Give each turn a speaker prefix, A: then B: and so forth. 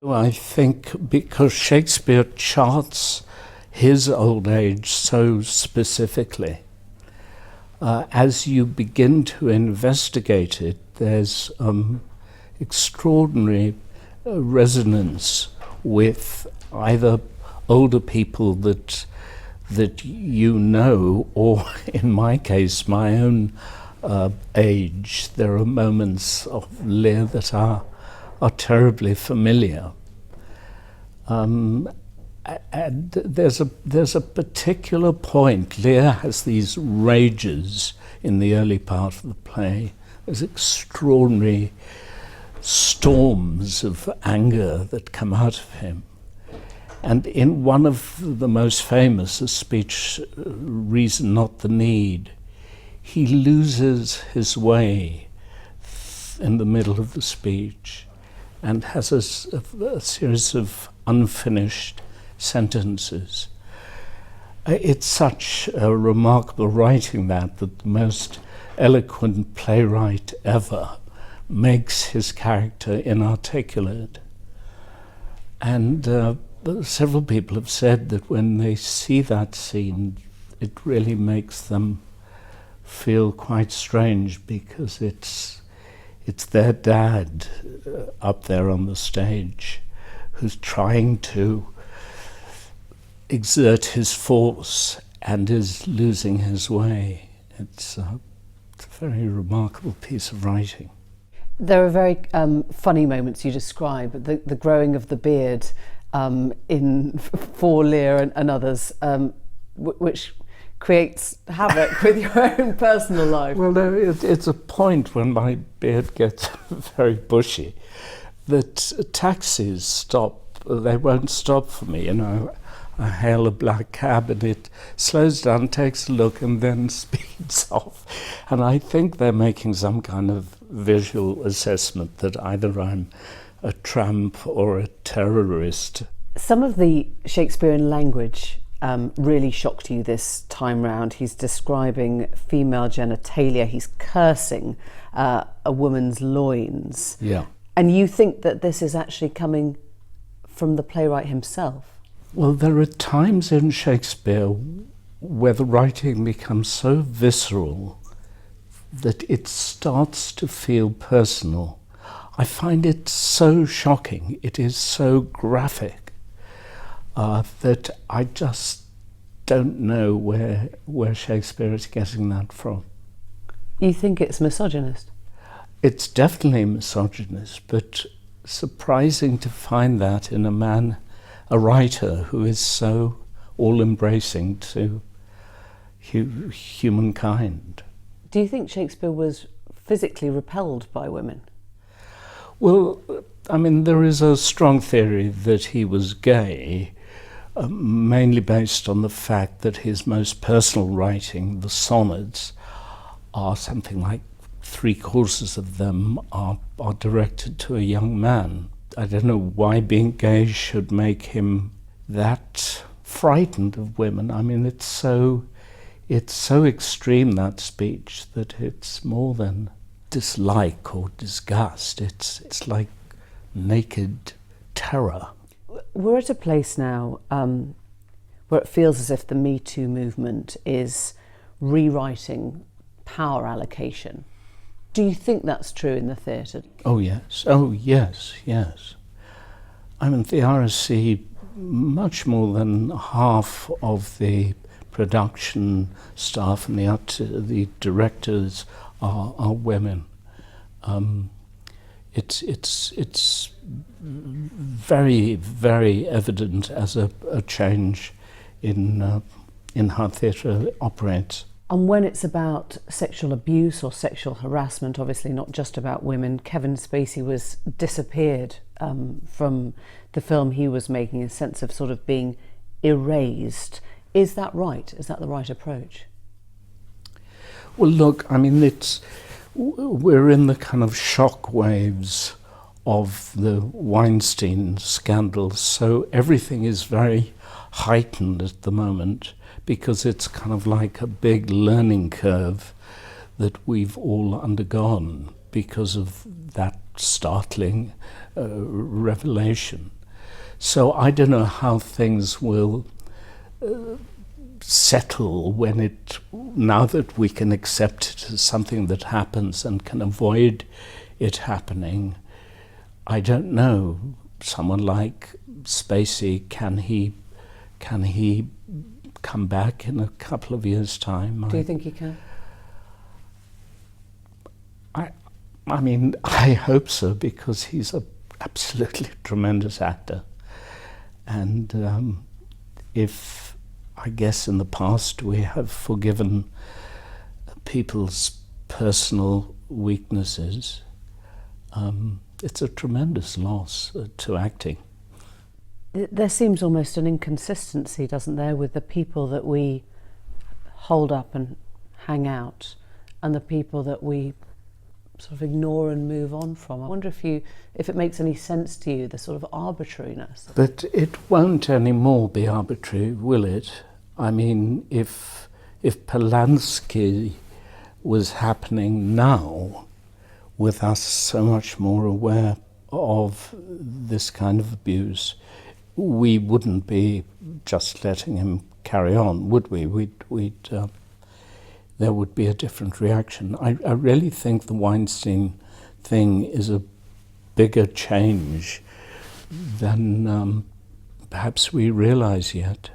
A: Well, I think because Shakespeare charts his old age so specifically, as you begin to investigate it, there's extraordinary resonance with either older people that you know, or in my case, my own age. There are moments of Lear that are terribly familiar. And there's a particular point. Lear has these rages in the early part of the play. There's extraordinary storms of anger that come out of him. And in one of the most famous, a speech, Reason Not the Need, he loses his way in the middle of the speech and has a series of unfinished sentences. It's such a remarkable writing that the most eloquent playwright ever makes his character inarticulate. And several people have said that when they see that scene, it really makes them feel quite strange, because it's their dad up there on the stage who's trying to exert his force and is losing his way. It's a very remarkable piece of writing.
B: There are very funny moments you describe, the growing of the beard for Lear and others, which creates havoc with your own personal life.
A: Well, it's a point when my beard gets very bushy that taxis stop. They won't stop for me, you know. I hail a black cab and it slows down, takes a look, and then speeds off. And I think they're making some kind of visual assessment that either I'm a tramp or a terrorist.
B: Some of the Shakespearean language really shocked you this time round. He's describing female genitalia, he's cursing a woman's loins.
A: Yeah.
B: And you think that this is actually coming from the playwright himself?
A: Well, there are times in Shakespeare where the writing becomes so visceral that it starts to feel personal. I find it so shocking, it is so graphic, that I just don't know where Shakespeare is getting that from.
B: You think it's misogynist?
A: It's definitely misogynist, but surprising to find that in a writer who is so all-embracing to humankind.
B: Do you think Shakespeare was physically repelled by women?
A: Well, I mean, there is a strong theory that he was gay, mainly based on the fact that his most personal writing, the sonnets, are something like 3/4 of them are directed to a young man. I don't know why being gay should make him that frightened of women. I mean, it's so extreme, that speech, that it's more than dislike or disgust. It's like naked terror.
B: We're at a place now where it feels as if the Me Too movement is rewriting power allocation. Do you think that's true in the theatre?
A: Oh yes. I mean, the RSC, much more than half of the production staff and the directors are women. It's very, very evident as a change in how theatre operates.
B: And when it's about sexual abuse or sexual harassment, obviously not just about women, Kevin Spacey was disappeared from the film he was making, a sense of sort of being erased. Is that right? Is that the right approach?
A: Well, look, I mean, we're in the kind of shock waves of the Weinstein scandal, so everything is very heightened at the moment, because it's kind of like a big learning curve that we've all undergone because of that startling revelation. So I don't know how things will settle now that we can accept it as something that happens and can avoid it happening. I don't know. Someone like Spacey, can he come back in a couple of years' time?
B: Do you think he can?
A: I mean, I hope so, because he's an absolutely tremendous actor. And I guess in the past we have forgiven people's personal weaknesses, it's a tremendous loss to acting.
B: There seems almost an inconsistency, doesn't there, with the people that we hold up and hang out and the people that we sort of ignore and move on from. I wonder if it makes any sense to you, the sort of arbitrariness.
A: But it won't anymore be arbitrary, will it? I mean, if Polanski was happening now, with us so much more aware of this kind of abuse, we wouldn't be just letting him carry on, would we? There would be a different reaction. I really think the Weinstein thing is a bigger change than perhaps we realize yet.